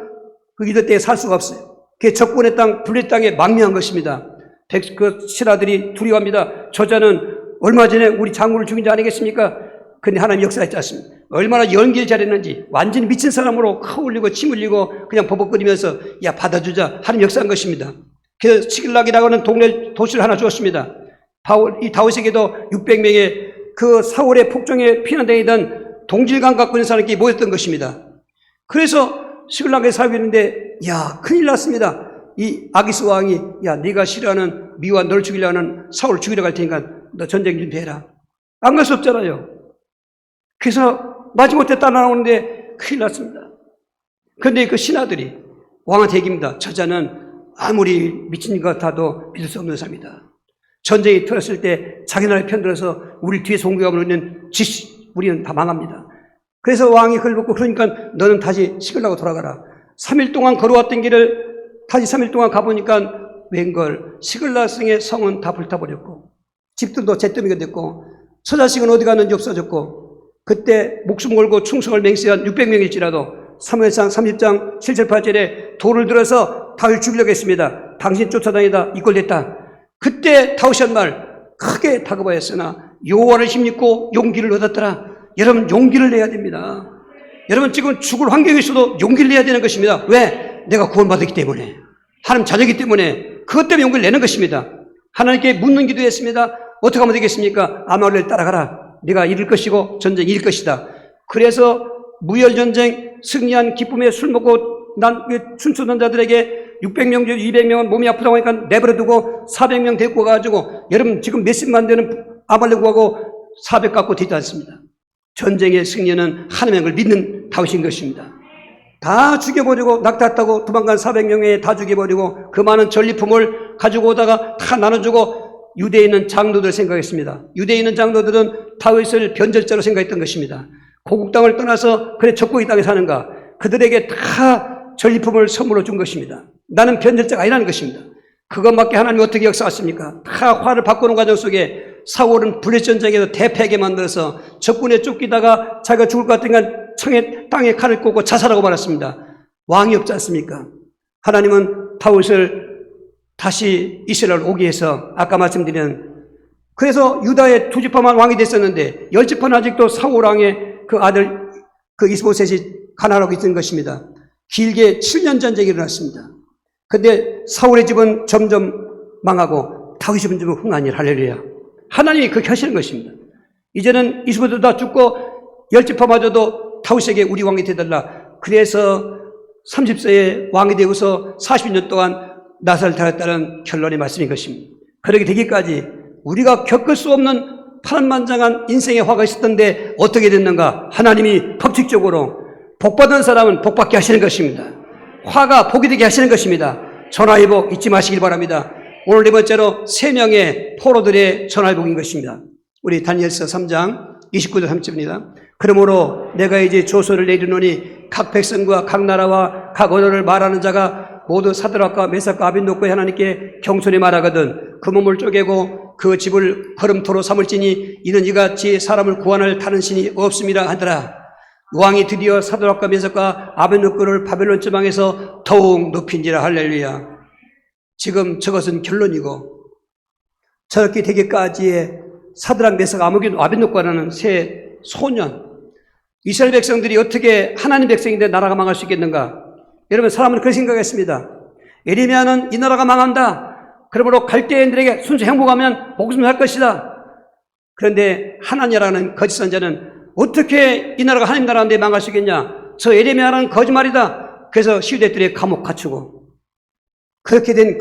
그 이들 때에 살 수가 없어요. 그게 적군의 땅, 블레 땅에 망명한 것입니다. 그 신하들이 두려워합니다. 저자는 얼마 전에 우리 장군을 죽인 자 아니겠습니까? 근데 하나님 역사했지 않습니까? 얼마나 연기를 잘했는지 완전히 미친 사람으로 코 흘리고 침 흘리고 그냥 버벅거리면서 야 받아주자 하나님 역사한 것입니다. 그래서 시글락이라고 하는 동네 도시를 하나 주었습니다. 이 다윗에게도 600명의 그 사울의 폭정에 피난다니던 동질감 갖고 있는 사람들이 모였던 것입니다. 그래서 시글락에 살고 있는데 야 큰일 났습니다. 이 아기스 왕이 야 네가 싫어하는 미와 널 죽이려는 사울을 죽이러 갈 테니까 너 전쟁 준비해라. 안 갈 수 없잖아요. 그래서 마지못해 따라나오는데 큰일 났습니다. 그런데 그 신하들이 왕한테 얘기합니다. 저자는 아무리 미친 것 같아도 믿을 수 없는 사람이다. 전쟁이 틀었을 때 자기 나라에 편들어서 우리 뒤에서 공격하면 우리는 다 망합니다. 그래서 왕이 그걸 듣고 그러니까 너는 다시 시글락으로 돌아가라. 3일 동안 걸어왔던 길을 다시 3일 동안 가보니까 웬걸 시글락성의 성은 다 불타버렸고 집들도 잿더미가 됐고 처자식은 어디 갔는지 없어졌고 그때 목숨 걸고 충성을 맹세한 600명일지라도 사무엘상 30장 7, 8절에 돌을 들어서 다윗을 죽이려고 했습니다. 당신 쫓아다니다 이꼴됐다. 그때 다윗이 한 말 크게 다급하였으나 여호와를 힘입고 용기를 얻었더라. 여러분 용기를 내야 됩니다. 여러분 지금 죽을 환경에 있어도 용기를 내야 되는 것입니다. 왜? 내가 구원받았기 때문에 하나님 자녀이기 때문에 그것 때문에 용기를 내는 것입니다. 하나님께 묻는 기도했습니다. 어떻게 하면 되겠습니까? 아말렉을 따라가라. 네가 이길 것이고 전쟁 이길 것이다. 그래서 무혈전쟁 승리한 기쁨에 술 먹고 난 춤추는 자들에게 600명 중 200명은 몸이 아프다고 하니까 내버려두고 400명 데리고 가가지고 여러분 지금 몇십만 되는 아말렉하고 400 갖고 되지 않습니다. 전쟁의 승리는 하나님의 걸 믿는 다윗인 것입니다. 다 죽여버리고 낙타타고 도망간 400명에 다 죽여버리고 그 많은 전리품을 가지고 오다가 다 나눠주고 유대에 있는 장로들 생각했습니다. 유대에 있는 장로들은 다윗을 변절자로 생각했던 것입니다. 고국 땅을 떠나서 그래 적국의 땅에 사는가 그들에게 다 전리품을 선물로 준 것입니다. 나는 변절자가 아니라는 것입니다. 그것밖에 하나님이 어떻게 역사하십니까? 다 화를 바꾸는 과정 속에 사울은 블레셋 전쟁에서 대패하게 만들어서 적군에 쫓기다가 자기가 죽을 것 같으니까 땅에 칼을 꽂고 자살하고 말았습니다. 왕이 없지 않습니까? 하나님은 다윗을 다시 이스라엘 오게 해서 아까 말씀드린 그래서 유다의 2지파만 왕이 됐었는데 10지파는 아직도 사울 왕의 그 아들 그 이스보셋이 가난하고 있는 것입니다. 길게 7년 전쟁이 일어났습니다. 그런데 사울의 집은 점점 망하고 다윗의 집은 흥하니 할렐루야. 하나님이 그렇게 하시는 것입니다. 이제는 이스보도 다 죽고 열지파마저도 다윗에게 우리 왕이 되달라. 그래서 30세에 왕이 되고서 40년 동안 나사를 달았다는 결론의 말씀인 것입니다. 그렇게 되기까지 우리가 겪을 수 없는 파란만장한 인생의 화가 있었던데 어떻게 됐는가? 하나님이 법칙적으로 복받은 사람은 복받게 하시는 것입니다. 화가 복이 되게 하시는 것입니다. 전화위복 잊지 마시길 바랍니다. 오늘 네 번째로 3명의 포로들의 전화위복인 것입니다. 우리 다니엘서 3장 29절 30절입니다. 그러므로 내가 이제 조서를 내리노니 각 백성과 각 나라와 각 언어를 말하는 자가 모두 사드락과 메삭과 아벳노고의 하나님께 경솔히 말하거든 그 몸을 쪼개고 그 집을 걸음토로 삼을지니 이는 이같이 사람을 구원할 다른 신이 없음이라 하더라. 왕이 드디어 사드락과 메삭과 아벳노고를 바벨론 지방에서 더욱 높인지라. 할렐루야. 지금 저것은 결론이고 저렇게 되기까지의 사드락, 메삭, 아벳노고라는 세 소년, 이스라엘 백성들이 어떻게 하나님 백성인데 나라가 망할 수 있겠는가? 여러분, 사람은 그렇게 생각했습니다. 예레미야는 이 나라가 망한다. 그러므로 갈대인들에게 순수 행복하면 복음을 할 것이다. 그런데 하나님이라는 거짓 선자는 어떻게 이 나라가 하나님 나라인데 망할 수 있겠냐? 저 예레미야는 거짓말이다. 그래서 시위대들의 감옥 갇히고 그렇게 된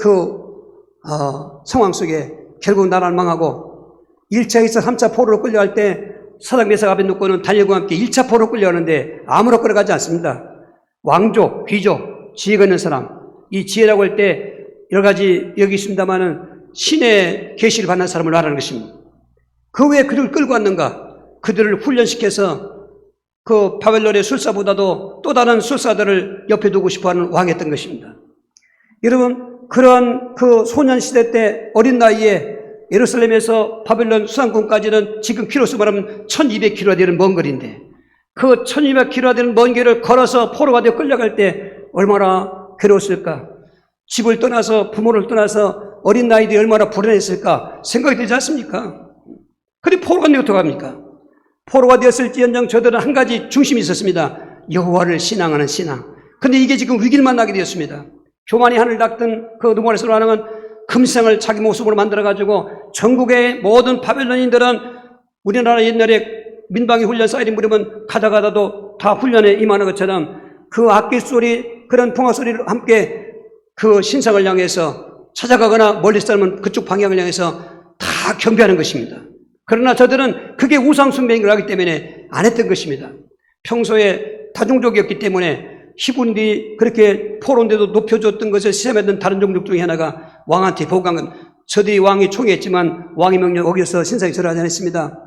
상황 속에 결국 나라를 망하고 1차, 2차, 3차 포로로 끌려갈 때 사드락, 메삭, 아벳노고는 다니엘과 함께 1차 포로로 끌려가는데 아무로 끌어가지 않습니다. 왕족, 귀족, 지혜가 있는 사람, 이 지혜라고 할 때 여러 가지 여기 있습니다만은 신의 계시를 받는 사람을 말하는 것입니다. 그 왜 그들을 끌고 왔는가? 그들을 훈련시켜서 그 바벨론의 술사보다도 또 다른 술사들을 옆에 두고 싶어하는 왕이었던 것입니다. 여러분, 그런 그 소년 시대 때 어린 나이에 예루살렘에서 바벨론 수상궁까지는 지금 키로수 말하면 1200km가 되는 먼 거리인데 그 1200km가 되는 먼 길을 걸어서 포로가 되어 끌려갈 때 얼마나 괴로웠을까? 집을 떠나서 부모를 떠나서 어린 나이들이 얼마나 불안했을까 생각이 되지 않습니까? 그런데 포로가 되어 어떡합니까? 포로가 되었을지언정 저들은 한 가지 중심이 있었습니다. 여호와를 신앙하는 신앙. 그런데 이게 지금 위기를 만나게 되었습니다. 교만이 하늘 닦던 그 누구에서 하는 금상을 자기 모습으로 만들어가지고 전국의 모든 바벨론인들은 우리나라 옛날에 민방위 훈련 쌓이는 무렵은 가다가다도 다 훈련에 임하는 것처럼 그 악기 소리, 그런 풍악 소리를 함께 그 신상을 향해서 찾아가거나 멀리 살면 그쪽 방향을 향해서 다 경배하는 것입니다. 그러나 저들은 그게 우상 숭배인 걸 알기 때문에 안 했던 것입니다. 평소에 다종족이었기 때문에 히브리들이 그렇게 포로인데도 높여줬던 것을 시험했던 다른 종족 중에 하나가 왕한테 보고한 건 저들이 왕이 총애했지만 왕의 명령 어겨서 신상에 절하지 않았습니다.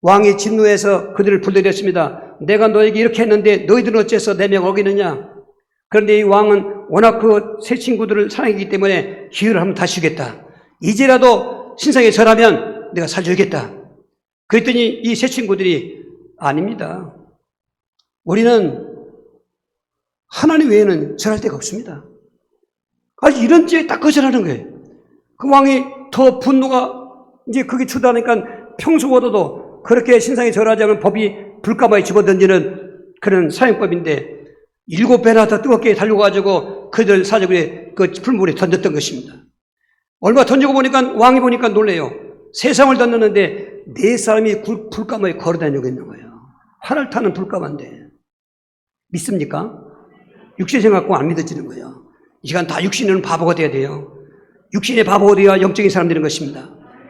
왕이 진노해서 그들을 불러들였습니다. 내가 너에게 이렇게 했는데 너희들은 어째서 내 명 어기느냐? 그런데 이 왕은 워낙 그 세 친구들을 사랑했기 때문에 기회를 한번 다시 주겠다. 이제라도 신상에 절하면 내가 살려주겠다. 그랬더니 이 세 친구들이 아닙니다. 우리는 하나님 외에는 절할 데가 없습니다. 아주 이런 지에 딱 거절하는 거예요. 그 왕이 더 분노가 이제 그게 추다니까 평소보다도 그렇게 신상에 절하지 않은 법이 불가마에 집어던지는 그런 사형법인데 7배나 더 뜨겁게 달려가지고 그들 사적에 그 풀물에 던졌던 것입니다. 얼마 던지고 보니까 왕이 보니까 놀래요. 세상을 던졌는데 4사람이 불가마에 걸어다니고 있는 거예요. 활을 타는 불가마인데 믿습니까? 육신 생각과 안 믿어지는 거예요. 이 시간 다 육신은 바보가 돼야 돼요. 육신의 바보가 돼야 영적인 사람 되는 것입니다.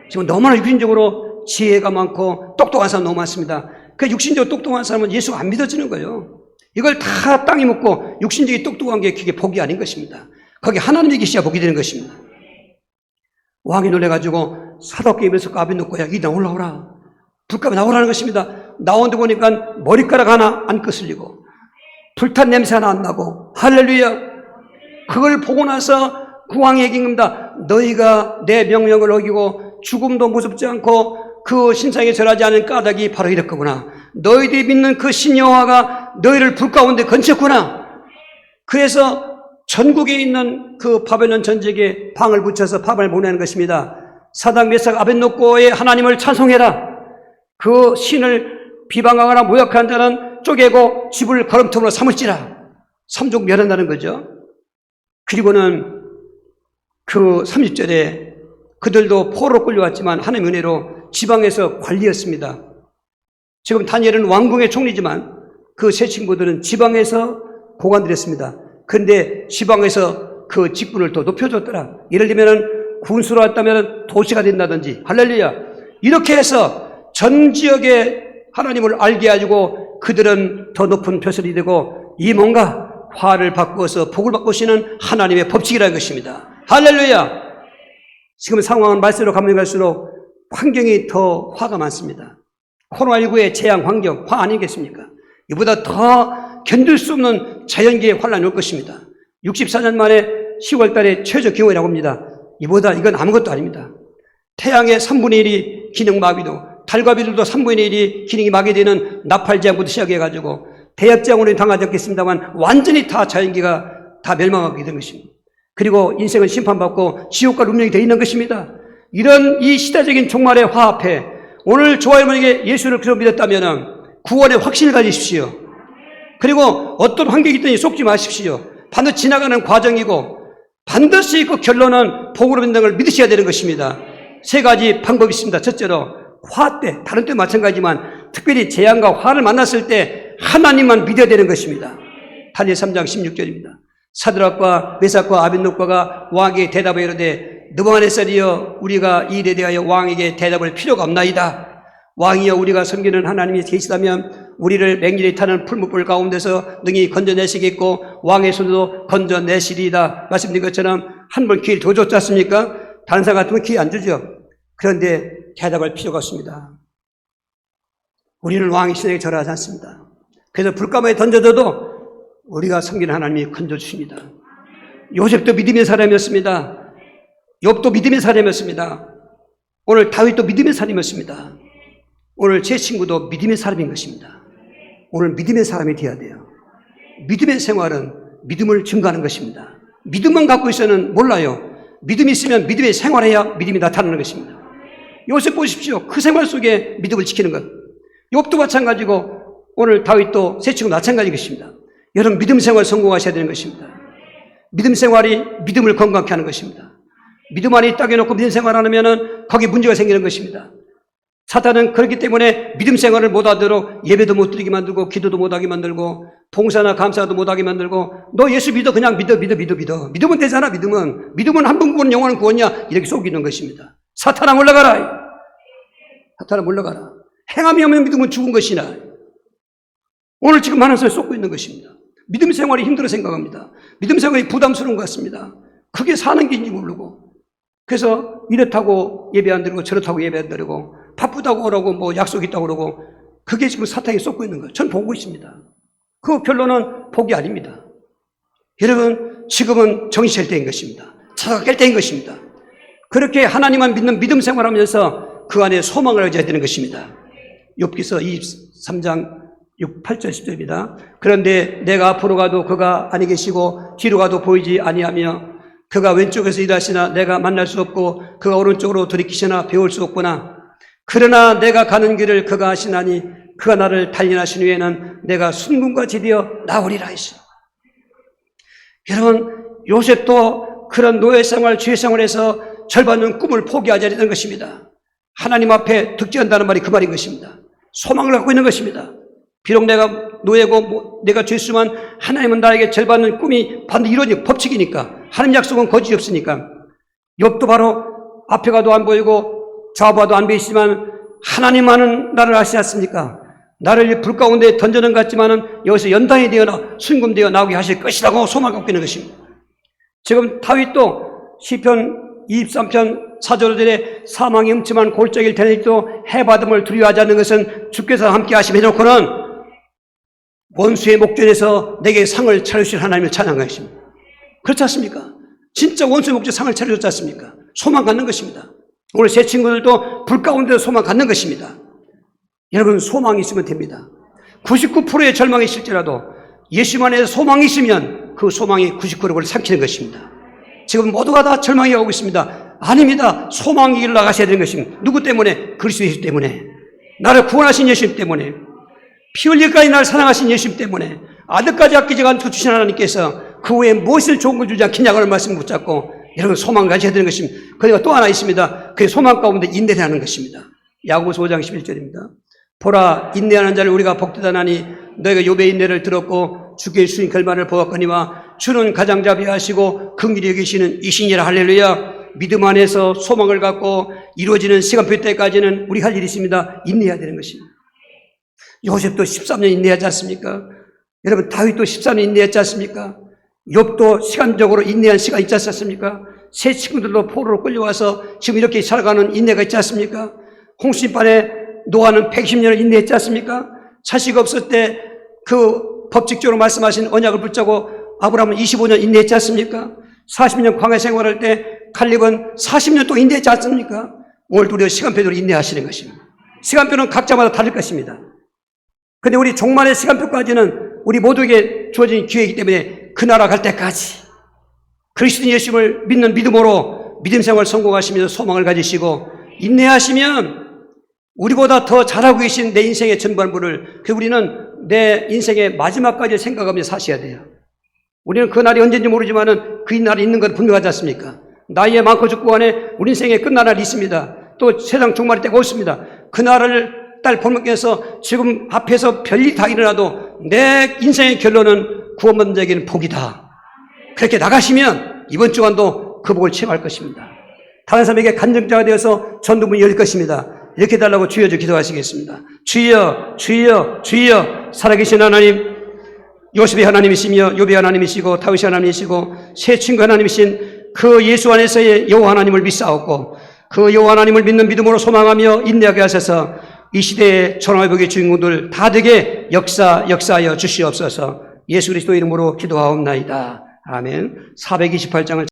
지금 너무나 육신적으로 지혜가 많고 똑똑한 사람 너무 많습니다. 그 육신적으로 똑똑한 사람은 예수가 안 믿어지는 거예요. 이걸 다 땅에 묻고 육신적이 똑똑한 게 그게 복이 아닌 것입니다. 거기 하나님의 계시야 복이 되는 것입니다. 왕이 놀래가지고 사독 입에서 아벳노고야 이리나 올라오라. 불가마 나오라는 것입니다. 나오는데 보니까 머리카락 하나 안 거슬리고 불탄 냄새 하나 안 나고 할렐루야. 그걸 보고 나서 그 왕이 얘기한 겁니다. 너희가 내 명령을 어기고 죽음도 무섭지 않고 그 신상에 절하지 않은 까닭이 바로 이렇구나. 너희들이 믿는 그 신 여호와가 너희를 불 가운데 건쳤구나. 그래서 전국에 있는 그 바벨론 전쟁에 방을 붙여서 밥을 보내는 것입니다. 사드락, 메삭, 아벳노고의 하나님을 찬송해라. 그 신을 비방하거나 모욕한 자는 쪼개고 집을 걸음통으로 삼을지라. 삼족 멸한다는 거죠. 그리고는 그 30절에 그들도 포로로 끌려왔지만 하나님의 은혜로 지방에서 관리였습니다. 지금 다니엘은 왕궁의 총리지만 그 세 친구들은 지방에서 고관들이었습니다. 그런데 지방에서 그 직분을 또 높여줬더라. 예를 들면 군수로 왔다면 도시가 된다든지, 할렐루야. 이렇게 해서 전 지역에 하나님을 알게 해주고 그들은 더 높은 벼슬이 되고, 이 뭔가 화를 바꾸어서 복을 바꾸시는 하나님의 법칙이라는 것입니다. 할렐루야. 지금 상황은 말세로 가면 갈수록 환경이 더 화가 많습니다. 코로나19의 재앙 환경, 화 아니겠습니까? 이보다 더 견딜 수 없는 자연계의 환란이 올 것입니다. 64년 만에 10월 달에 최저 기온이라고 합니다. 이건 아무것도 아닙니다. 태양의 3분의 1이 기능 마비도, 달과 별들도 3분의 1이 기능이 마비되는 나팔재앙부터 시작해가지고 대역재앙으로 당하지 않겠습니다만 완전히 다 자연계가 다 멸망하게 된 것입니다. 그리고 인생은 심판받고 지옥과 운명이 되어 있는 것입니다. 이런 이 시대적인 종말의 화 앞에 오늘 저와 여러분에게 예수를 그리스도로 믿었다면 구원의 확신을 가지십시오. 그리고 어떤 환경이 있든지 속지 마십시오. 반드시 지나가는 과정이고 반드시 그 결론은 복으로 된다는 걸 믿으셔야 되는 것입니다. 세 가지 방법이 있습니다. 첫째로 화 때, 다른 때 마찬가지지만 특별히 재앙과 화를 만났을 때 하나님만 믿어야 되는 것입니다. 다니엘 3장 16절입니다. 사드락과 메삭과 아벳노고가 왕에게 대답하여 이르되 느부갓네살이여 우리가 이 일에 대하여 왕에게 대답할 필요가 없나이다. 왕이여 우리가 섬기는 하나님이 계시다면 우리를 맹렬히 타는 풀무불 가운데서 능히 건져내시겠고 왕의 손으로 건져내시리이다. 말씀드린 것처럼 한 번 기회를 더 줬지 않습니까? 다른 사람 같으면 기회 안 주죠. 그런데 대답할 필요가 없습니다. 우리는 왕의 신에게 절하지 않습니다. 그래서 불가마에 던져져도 우리가 섬기는 하나님이 건져주십니다. 요셉도 믿음의 사람이었습니다. 욥도 믿음의 사람이었습니다. 오늘 다윗도 믿음의 사람이었습니다. 오늘 제 친구도 믿음의 사람인 것입니다. 오늘 믿음의 사람이 되어야 돼요. 믿음의 생활은 믿음을 증거하는 것입니다. 믿음만 갖고 있어는 몰라요. 믿음이 있으면 믿음의 생활해야 믿음이 나타나는 것입니다. 요셉 보십시오. 그 생활 속에 믿음을 지키는 것. 욥도 마찬가지고 오늘 다윗도 세 친구 마찬가지인 것입니다. 여러분 믿음 생활 성공하셔야 되는 것입니다. 믿음 생활이 믿음을 건강케 하는 것입니다. 믿음 안에 딱 해놓고 믿음 생활 안 하면은 거기 문제가 생기는 것입니다. 사탄은 그렇기 때문에 믿음 생활을 못하도록 예배도 못 드리게 만들고 기도도 못하게 만들고 봉사나 감사도 못하게 만들고 너 예수 믿어 그냥 믿어 믿으면 되잖아. 믿음은 한 번 구원 영원한 구원이야 이렇게 속이는 것입니다. 사탄아 물러가라. 사탄아 물러가라. 행함이 없는 믿음은 죽은 것이나 오늘 지금 많은 사람이 쏟고 있는 것입니다. 믿음 생활이 힘들어 생각합니다. 믿음 생활이 부담스러운 것 같습니다. 그게 사는 게인지 모르고 그래서 이렇다고 예배 안 드리고 저렇다고 예배 안 드리고 바쁘다고 그러고 뭐 약속 있다고 그러고 그게 지금 사탄이 쏟고 있는 거예요. 전 보고 있습니다. 그 결론은 복이 아닙니다. 여러분 지금은 정신 차릴 때인 것입니다. 자다가 깰 때인 것입니다. 그렇게 하나님만 믿는 믿음 생활하면서 그 안에 소망을 가져야 되는 것입니다. 욥기서 23장 8절 10절입니다. 그런데 내가 앞으로 가도 그가 아니 계시고 뒤로 가도 보이지 아니하며 그가 왼쪽에서 일하시나 내가 만날 수 없고 그가 오른쪽으로 돌이키시나 배울 수 없구나. 그러나 내가 가는 길을 그가 아시나니 그가 나를 단련하신 후에는 내가 순금같이 되어 나오리라 했어. 여러분 요셉도 그런 노예생활 죄생활에서 절반은 꿈을 포기하지 않는 것입니다. 하나님 앞에 득죄한다는 말이 그 말인 것입니다. 소망을 갖고 있는 것입니다. 비록 내가 노예고 내가 죄수만 하나님은 나에게 절반은 꿈이 반드시 이루어진 법칙이니까 하나님 약속은 거짓이 없으니까 욥도 바로 앞에 가도 안 보이고 좌봐도 안 보이지만 하나님만은 나를 아시지 않습니까? 나를 불 가운데 던져는 같지만은 여기서 연단이 되어 순금되어 나오게 하실 것이라고 소망을 갖고 있는 것입니다. 지금 다윗도 시편 23편 4절에 사망이 음침한 골짜기를 다닐지도 해받음을 두려워하지 않는 것은 주께서 함께 하심에 해놓고는 원수의 목전에서 내게 상을 차려주실 하나님을 찬양하는 것입니다. 그렇지 않습니까? 진짜 원수의 목전에 상을 차려줬지 않습니까? 소망 갖는 것입니다. 오늘 제 친구들도 불 가운데서 소망 갖는 것입니다. 여러분 소망이 있으면 됩니다. 99%의 절망이 있을지라도 예수만에 소망이 있으면 그 소망이 99%를 삼키는 것입니다. 지금 모두가 다 절망해 가고 있습니다. 아닙니다. 소망의 길로 나가셔야 되는 것입니다. 누구 때문에? 그리스도 예수 때문에. 나를 구원하신 예수님 때문에. 피 흘릴까지 나를 사랑하신 예수님 때문에. 아들까지 아끼지 않고 주신 하나님께서 그 후에 무엇을 좋은 걸 주지 않겠냐고 하는 말씀 붙잡고 여러분 소망을 가져야 되는 것입니다. 그리고 또 하나 있습니다. 그 소망 가운데 인내를 하는 것입니다. 야고보서 5장 11절입니다. 보라, 인내하는 자를 우리가 복되다 나니 너희가 욥의 인내를 들었고 주께 주신 결말을 보았거니와 주는 가장자비하시고 긍휼히 여기시는 이신이라. 할렐루야. 믿음 안에서 소망을 갖고 이루어지는 시간표 때까지는 우리 할 일이 있습니다. 인내해야 되는 것입니다. 요셉도 13년 인내하지 않습니까? 여러분, 다윗도 13년 인내했지 않습니까? 욥도 시간적으로 인내한 시간이 있지 않습니까? 세 친구들도 포로로 끌려와서 지금 이렇게 살아가는 인내가 있지 않습니까? 홍수집안에 노아는 110년을 인내했지 않습니까? 자식 없을 때 그 법칙적으로 말씀하신 언약을 붙잡고 아브라함은 25년 인내했지 않습니까? 40년 광야 생활할 때 칼렙은 40년 동안 인내했지 않습니까? 오늘도 우리가 시간표대로 인내하시는 것입니다. 시간표는 각자마다 다를 것입니다. 근데 우리 종말의 시간표까지는 우리 모두에게 주어진 기회이기 때문에 그 나라 갈 때까지 그리스도 예수님을 믿는 믿음으로 믿음 생활 성공하시면서 소망을 가지시고 인내하시면 우리보다 더 잘하고 계신 내 인생의 전반부를 우리는 내 인생의 마지막까지 생각하며 사셔야 돼요. 우리는 그 날이 언제인지 모르지만은 그 날이 있는 건 분명하지 않습니까? 나이에 많고 죽고 간에 우리 인생에 끝날 날이 있습니다. 또 세상 종말의 때가 있습니다. 그 날을 딱 볼먹해서 지금 앞에서 별일이 다 일어나도 내 인생의 결론은 구원받는 자에게는 복이다. 그렇게 나가시면 이번 주간도 그 복을 체험할 것입니다. 다른 사람에게 간증자가 되어서 전도문이 열릴 것입니다. 이렇게 달라고 주여 주 기도하시겠습니다. 주여, 주여, 주여. 살아계신 하나님, 요셉의 하나님이시며 욥의 하나님이시고 다윗의 하나님이시고 새 친구 하나님이신 그 예수 안에서의 여호와 하나님을 믿사옵고 그 여호와 하나님을 믿는 믿음으로 소망하며 인내하게 하셔서 이 시대의 전화회복의 주인공들 다 되게 역사하여 주시옵소서. 예수 그리스도 이름으로 기도하옵나이다. 아멘. 428장을